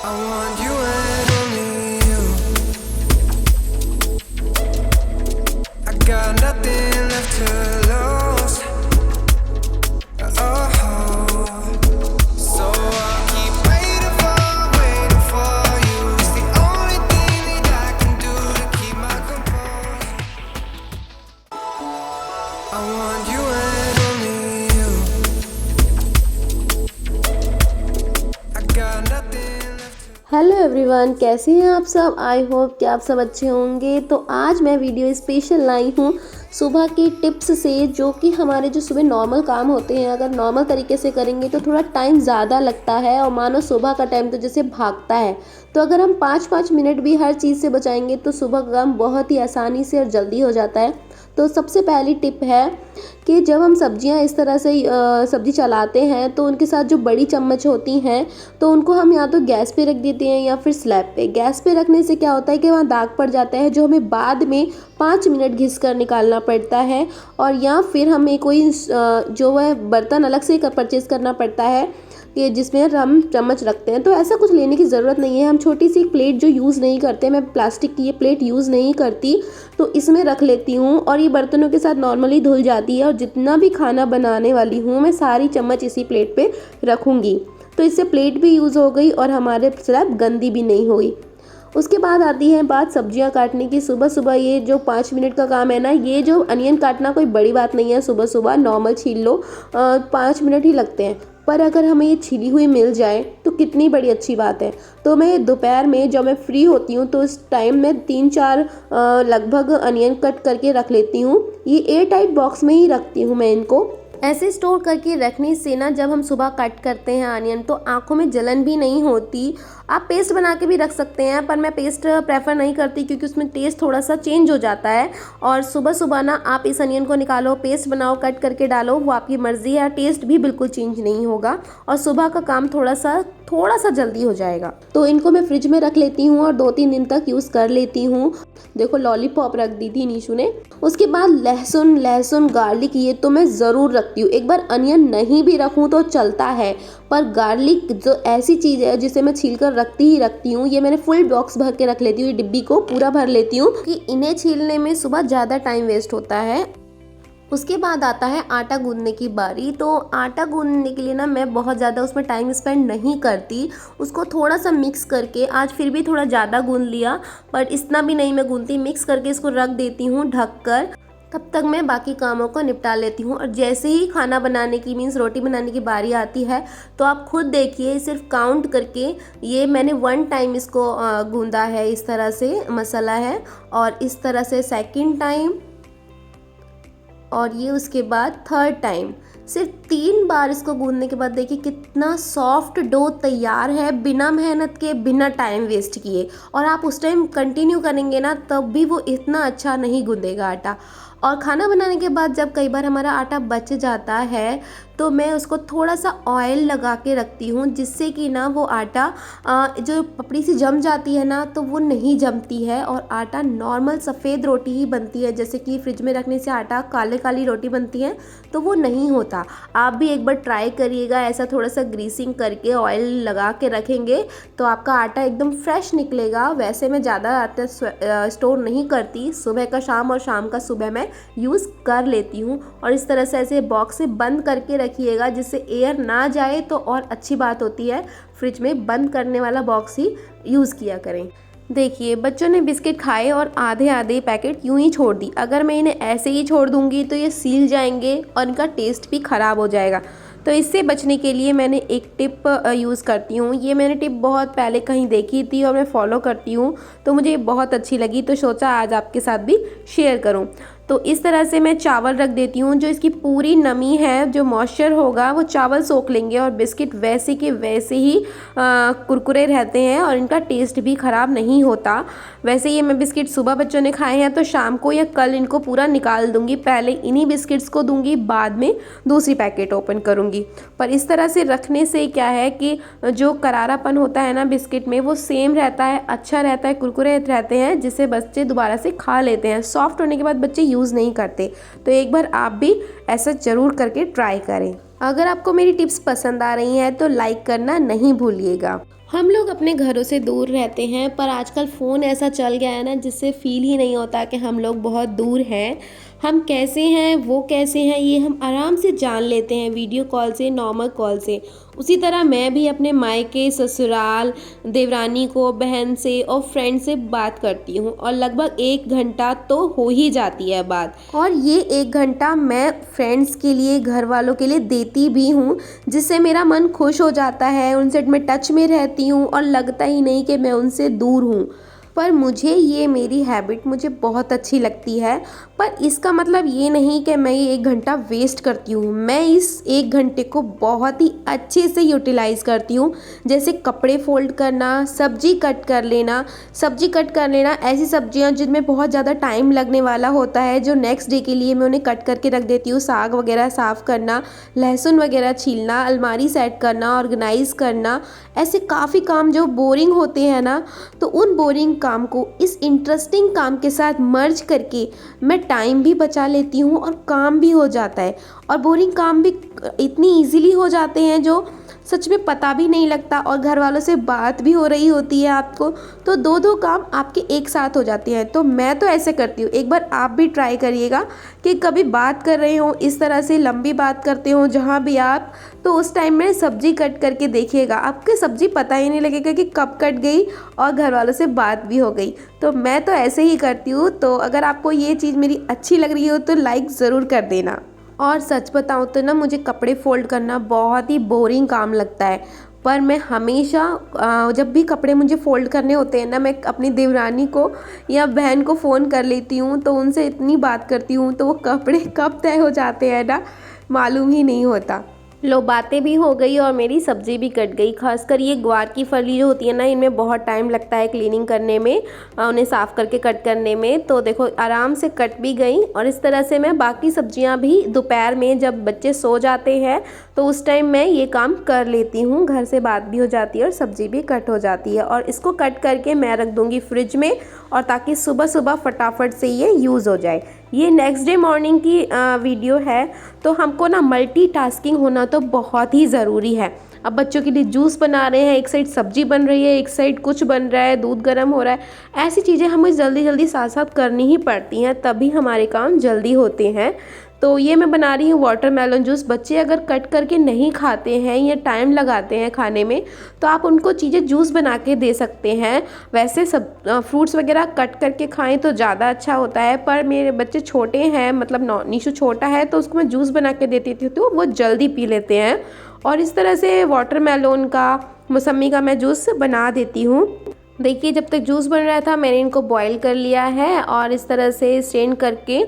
I want you and only you. I got nothing left to lose. Oh, so I'll keep waiting for you. It's the only thing that I can do to keep my composure. I want you and only you. I got nothing left to hello everyone, कैसे हैं आप सब। I hope कि आप सब अच्छे होंगे। तो आज मैं वीडियो स्पेशल लाई हूँ सुबह की टिप्स से, जो कि हमारे जो सुबह नॉर्मल काम होते हैं अगर नॉर्मल तरीके से करेंगे तो थोड़ा टाइम ज़्यादा लगता है और मानो सुबह का टाइम तो जैसे भागता है। तो अगर हम 5-5 मिनट भी हर चीज़ से बचाएंगे तो सुबह का काम बहुत ही आसानी से और जल्दी हो जाता है। तो सबसे पहली टिप है कि जब हम सब्जियां इस तरह से सब्जी चलाते हैं तो उनके साथ जो बड़ी चम्मच होती हैं तो उनको हम या तो गैस पे रख देते हैं या फिर स्लैब पे। गैस पे रखने से क्या होता है कि वहाँ दाग पड़ जाता है जो हमें बाद में 5 मिनट घिस कर निकालना पड़ता है, और या फिर हमें कोई जो है बर्तन अलग से परचेज़ करना पड़ता है कि जिसमें हम चम्मच रखते हैं। तो ऐसा कुछ लेने की ज़रूरत नहीं है। हम छोटी सी प्लेट जो यूज़ नहीं करते, मैं प्लास्टिक की ये प्लेट यूज़ नहीं करती, तो इसमें रख लेती हूँ और ये बर्तनों के साथ नॉर्मली धुल जाती है। और जितना भी खाना बनाने वाली हूँ मैं सारी चम्मच इसी प्लेट पे रखूँगी, तो इससे प्लेट भी यूज़ हो गई और हमारे स्लैब गंदी भी नहीं हुई। उसके बाद आती है बात सब्जियां काटने की। सुबह सुबह ये जो 5 मिनट का काम है ना, ये जो अनियन काटना कोई बड़ी बात नहीं है। सुबह सुबह नॉर्मल छील लो, 5 मिनट ही लगते हैं। पर अगर हमें ये छिली हुई मिल जाए तो कितनी बड़ी अच्छी बात है। तो मैं दोपहर में जब मैं फ्री होती हूँ तो इस टाइम में 3-4 लगभग अनियन कट करके रख लेती हूँ। ये एयर टाइट बॉक्स में ही रखती हूँ मैं इनको। ऐसे स्टोर करके रखने से ना जब हम सुबह कट करते हैं अनियन तो आंखों में जलन भी नहीं होती। आप पेस्ट बना के भी रख सकते हैं, पर मैं पेस्ट प्रेफर नहीं करती क्योंकि उसमें टेस्ट थोड़ा सा चेंज हो जाता है। और सुबह सुबह ना आप इस अनियन को निकालो, पेस्ट बनाओ, कट करके डालो, वो आपकी मर्ज़ी है। टेस्ट भी बिल्कुल चेंज नहीं होगा और सुबह का काम थोड़ा सा जल्दी हो जाएगा। तो इनको मैं फ्रिज में रख लेती हूँ और 2-3 दिन तक यूज़ कर लेती हूँ। देखो लॉलीपॉप रख दी थी नीशू ने। उसके बाद लहसुन गार्लिक ये तो मैं ज़रूर रखती हूँ। एक बार अनियन नहीं भी रखूँ तो चलता है, पर गार्लिक जो ऐसी चीज़ है जिसे मैं छील कर रखती हूँ। ये मैंने फुल बॉक्स भर के रख लेती हूँ, डिब्बी को पूरा भर लेती हूँ कि इन्हें छीलने में सुबह ज़्यादा टाइम वेस्ट होता है। उसके बाद आता है आटा गूंदने की बारी। तो आटा गूंदने के लिए ना मैं बहुत ज़्यादा उसमें टाइम स्पेंड नहीं करती। उसको थोड़ा सा मिक्स करके, आज फिर भी थोड़ा ज़्यादा गूंद लिया पर इतना भी नहीं मैं गूंदती, मिक्स करके इसको रख देती हूँ ढक कर। तब तक मैं बाकी कामों को निपटा लेती हूँ। और जैसे ही खाना बनाने की मीन्स रोटी बनाने की बारी आती है तो आप खुद देखिए, सिर्फ काउंट करके ये मैंने 1 टाइम इसको गूंदा है, इस तरह से मसाला है, और इस तरह से सेकंड टाइम, और ये उसके बाद 3rd टाइम। सिर्फ 3 बार इसको गूंदने के बाद देखिए कितना सॉफ्ट डो तैयार है, बिना मेहनत के, बिना टाइम वेस्ट किए। और आप उस टाइम कंटिन्यू करेंगे ना तब भी वो इतना अच्छा नहीं गूंदेगा आटा। और खाना बनाने के बाद जब कई बार हमारा आटा बच जाता है तो मैं उसको थोड़ा सा ऑयल लगा के रखती हूँ, जिससे कि ना वो आटा जो पपड़ी सी जम जाती है ना तो वो नहीं जमती है और आटा नॉर्मल सफ़ेद रोटी ही बनती है। जैसे कि फ्रिज में रखने से आटा काली रोटी बनती है तो वो नहीं होता। आप भी एक बार ट्राई करिएगा, ऐसा थोड़ा सा ग्रीसिंग करके ऑयल लगा के रखेंगे तो आपका आटा एकदम फ्रेश निकलेगा। वैसे मैं ज़्यादा आटा स्टोर नहीं करती, सुबह का शाम और शाम का सुबह मैं यूज़ कर लेती हूँ। और इस तरह से ऐसे बॉक्स से बंद करके रखिएगा जिससे एयर ना जाए तो और अच्छी बात होती है। फ्रिज में बंद करने वाला बॉक्स ही यूज़ किया करें। देखिए बच्चों ने बिस्किट खाए और आधे पैकेट यूं ही छोड़ दी। अगर मैं इन्हें ऐसे ही छोड़ दूंगी तो ये सील जाएंगे और इनका टेस्ट भी ख़राब हो जाएगा। तो इससे बचने के लिए मैंने एक टिप यूज़ करती हूँ। ये मैंने टिप बहुत पहले कहीं देखी थी और मैं फॉलो करती हूँ तो मुझे बहुत अच्छी लगी, तो सोचा आज आपके साथ भी शेयर करूँ। तो इस तरह से मैं चावल रख देती हूँ, जो इसकी पूरी नमी है, जो मॉइस्चर होगा वो चावल सोख लेंगे और बिस्किट वैसे के वैसे ही कुरकुरे रहते हैं और इनका टेस्ट भी ख़राब नहीं होता। वैसे ये मैं बिस्किट सुबह बच्चों ने खाए हैं तो शाम को या कल इनको पूरा निकाल दूँगी। पहले इन्हीं बिस्किट्स को दूँगी, बाद में दूसरी पैकेट ओपन करूँगी। पर इस तरह से रखने से क्या है कि जो करारापन होता है ना बिस्किट में वो सेम रहता है, अच्छा रहता है, कुरकुरे रहते हैं, जिससे बच्चे दोबारा से खा लेते हैं। सॉफ्ट होने के बाद बच्चे यूज़ नहीं करते। तो एक बार आप भी ऐसा ज़रूर करके ट्राई करें। अगर आपको मेरी टिप्स पसंद आ रही हैं तो लाइक करना नहीं भूलिएगा। हम लोग अपने घरों से दूर रहते हैं पर आजकल फ़ोन ऐसा चल गया है ना जिससे फ़ील ही नहीं होता कि हम लोग बहुत दूर हैं। हम कैसे हैं वो कैसे हैं ये हम आराम से जान लेते हैं वीडियो कॉल से, नॉर्मल कॉल से। उसी तरह मैं भी अपने मायके, ससुराल, देवरानी को, बहन से और फ्रेंड से बात करती हूँ और लगभग 1 घंटा तो हो ही जाती है बात। और ये 1 घंटा मैं फ्रेंड्स के लिए, घर वालों के लिए देती भी हूँ, जिससे मेरा मन खुश हो जाता है, उनसे मैं टच में रहती हूँ और लगता ही नहीं कि मैं उनसे दूर हूँ। पर मुझे ये मेरी हैबिट मुझे बहुत अच्छी लगती है, पर इसका मतलब ये नहीं कि मैं ये 1 घंटा वेस्ट करती हूँ। मैं इस 1 घंटे को बहुत ही अच्छे से यूटिलाइज़ करती हूँ, जैसे कपड़े फ़ोल्ड करना, सब्ज़ी कट कर लेना, ऐसी सब्जियाँ जिनमें बहुत ज़्यादा टाइम लगने वाला होता है, जो नेक्स्ट डे के लिए मैं उन्हें कट करके रख देती हूँ। साग वगैरह साफ़ करना, लहसुन वगैरह छीलना, अलमारी सेट करना, ऑर्गेनाइज़ करना, ऐसे काफ़ी काम जो बोरिंग होते हैं ना, तो उन बोरिंग काम को इस इंटरेस्टिंग काम के साथ मर्ज करके मैं टाइम भी बचा लेती हूँ और काम भी हो जाता है। और बोरिंग काम भी इतनी इजीली हो जाते हैं जो सच में पता भी नहीं लगता, और घर वालों से बात भी हो रही होती है आपको, तो दो काम आपके एक साथ हो जाते हैं। तो मैं तो ऐसे करती हूँ, एक बार आप भी ट्राई करिएगा कि कभी बात कर रहे हो, इस तरह से लंबी बात करते हो जहाँ भी आप, तो उस टाइम में सब्जी कट करके देखिएगा, आपके सब्जी पता ही नहीं लगेगा कि कब कट गई और घर वालों से बात भी हो गई। तो मैं तो ऐसे ही करती हूँ। तो अगर आपको ये चीज़ मेरी अच्छी लग रही हो तो लाइक ज़रूर कर देना। और सच बताऊँ तो ना, मुझे कपड़े फ़ोल्ड करना बहुत ही बोरिंग काम लगता है, पर मैं हमेशा जब भी कपड़े मुझे फ़ोल्ड करने होते हैं ना, मैं अपनी देवरानी को या बहन को फ़ोन कर लेती हूँ, तो उनसे इतनी बात करती हूँ, तो वो कपड़े कब तय हो जाते हैं ना, मालूम ही नहीं होता। लो, बातें भी हो गई और मेरी सब्ज़ी भी कट गई। खासकर ये ग्वार की फली जो होती है ना, इनमें बहुत टाइम लगता है क्लीनिंग करने में, उन्हें साफ़ करके कट करने में। तो देखो आराम से कट भी गई। और इस तरह से मैं बाकी सब्जियां भी दोपहर में जब बच्चे सो जाते हैं तो उस टाइम मैं ये काम कर लेती हूँ। घर से बात भी हो जाती है और सब्ज़ी भी कट हो जाती है। और इसको कट करके मैं रख दूँगी फ्रिज में, और ताकि सुबह सुबह फटाफट से ये यूज़ हो जाए। ये नेक्स्ट डे मॉर्निंग की वीडियो है। तो हमको ना मल्टीटास्किंग होना तो बहुत ही ज़रूरी है। अब बच्चों के लिए जूस बना रहे हैं, एक साइड सब्जी बन रही है, एक साइड कुछ बन रहा है, दूध गर्म हो रहा है, ऐसी चीज़ें हमें जल्दी जल्दी साथ साथ करनी ही पड़ती हैं, तभी हमारे काम जल्दी होते हैं। तो ये मैं बना रही हूँ वाटरमेलन जूस। बच्चे अगर कट करके नहीं खाते हैं या टाइम लगाते हैं खाने में, तो आप उनको चीज़ें जूस बना के दे सकते हैं। वैसे सब फ्रूट्स वगैरह कट करके खाएं तो ज़्यादा अच्छा होता है, पर मेरे बच्चे छोटे हैं, मतलब निशु छोटा है, तो उसको मैं जूस बना के देती थी तो वो जल्दी पी लेते हैं। और इस तरह से वाटरमेलन का, मौसमी का मैं जूस बना देती हूँ। देखिए, जब तक जूस बन रहा था मैंने इनको बॉईल कर लिया है और इस तरह से स्ट्रेन करके।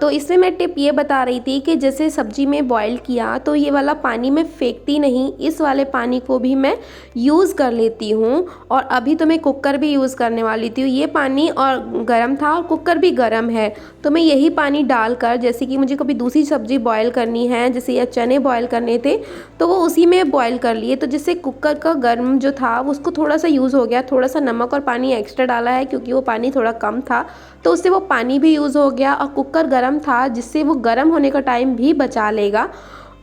तो इसमें मैं टिप ये बता रही थी कि जैसे सब्जी में बॉईल किया तो ये वाला पानी मैं फेंकती नहीं, इस वाले पानी को भी मैं यूज़ कर लेती हूँ। और अभी तो मैं कुकर भी यूज़ करने वाली थी। ये पानी और गर्म था और कुकर भी गर्म है, तो मैं यही पानी डालकर, जैसे कि मुझे कभी दूसरी सब्ज़ी बॉईल करनी है, जैसे या चने बॉईल करने थे, तो वो उसी में बॉईल कर लिए। तो जिससे कुकर का गर्म जो था उसको थोड़ा सा यूज़ हो गया। थोड़ा सा नमक और पानी एक्स्ट्रा डाला है क्योंकि वो पानी थोड़ा कम था, तो उससे वो पानी भी यूज़ हो गया। और कुकर गर्म था जिससे वो गर्म होने का टाइम भी बचा लेगा।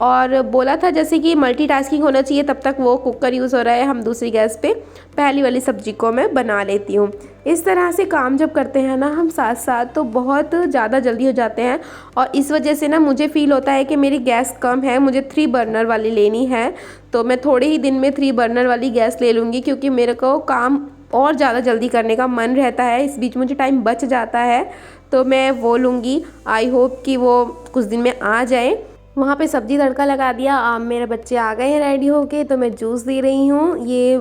और बोला था जैसे कि मल्टीटास्किंग होना चाहिए, तब तक वो कुकर यूज़ हो रहा है, हम दूसरी गैस पे पहली वाली सब्जी को मैं बना लेती हूँ। इस तरह से काम जब करते हैं ना हम साथ साथ, तो बहुत ज़्यादा जल्दी हो जाते हैं। और इस वजह से ना मुझे फ़ील होता है कि मेरी गैस कम है, मुझे 3 बर्नर वाली लेनी है। तो मैं थोड़े ही दिन में 3 बर्नर वाली गैस ले लूँगी, क्योंकि मेरे को काम और ज़्यादा जल्दी करने का मन रहता है, इस बीच मुझे टाइम बच जाता है, तो मैं वो लूँगी। आई होप कि वो कुछ दिन में आ जाए। वहाँ पे सब्जी तड़का लगा दिया। मेरे बच्चे आ गए हैं रेडी होके, तो मैं जूस दे रही हूँ। ये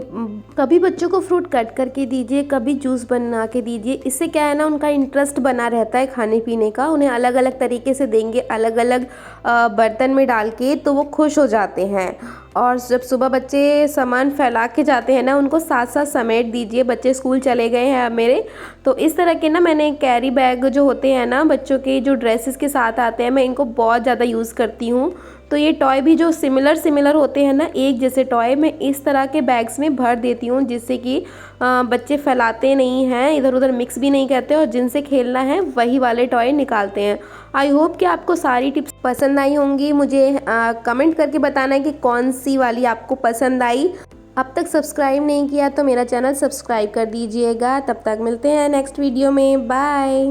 कभी बच्चों को फ्रूट कट करके दीजिए, कभी जूस बना के दीजिए। इससे क्या है ना, उनका इंटरेस्ट बना रहता है खाने पीने का। उन्हें अलग अलग तरीके से देंगे, अलग अलग बर्तन में डाल के, तो वो खुश हो जाते हैं। और जब सुबह बच्चे सामान फैला के जाते हैं ना, उनको साथ साथ समेट दीजिए। बच्चे स्कूल चले गए हैं अब मेरे, तो इस तरह के ना मैंने कैरी बैग जो होते हैं ना बच्चों के, जो ड्रेसेस के साथ आते हैं, मैं इनको बहुत ज़्यादा यूज़ करती हूँ। तो ये टॉय भी जो सिमिलर होते हैं ना, एक जैसे टॉय, मैं इस तरह के बैग्स में भर देती हूँ, जिससे कि बच्चे फैलाते नहीं हैं, इधर उधर मिक्स भी नहीं करते, और जिनसे खेलना है वही वाले टॉय निकालते हैं। आई होप कि आपको सारी टिप्स पसंद आई होंगी। मुझे कमेंट करके बताना है कि कौन सी वाली आपको पसंद आई। अब तक सब्सक्राइब नहीं किया तो मेरा चैनल सब्सक्राइब कर दीजिएगा। तब तक मिलते हैं नेक्स्ट वीडियो में, बाय।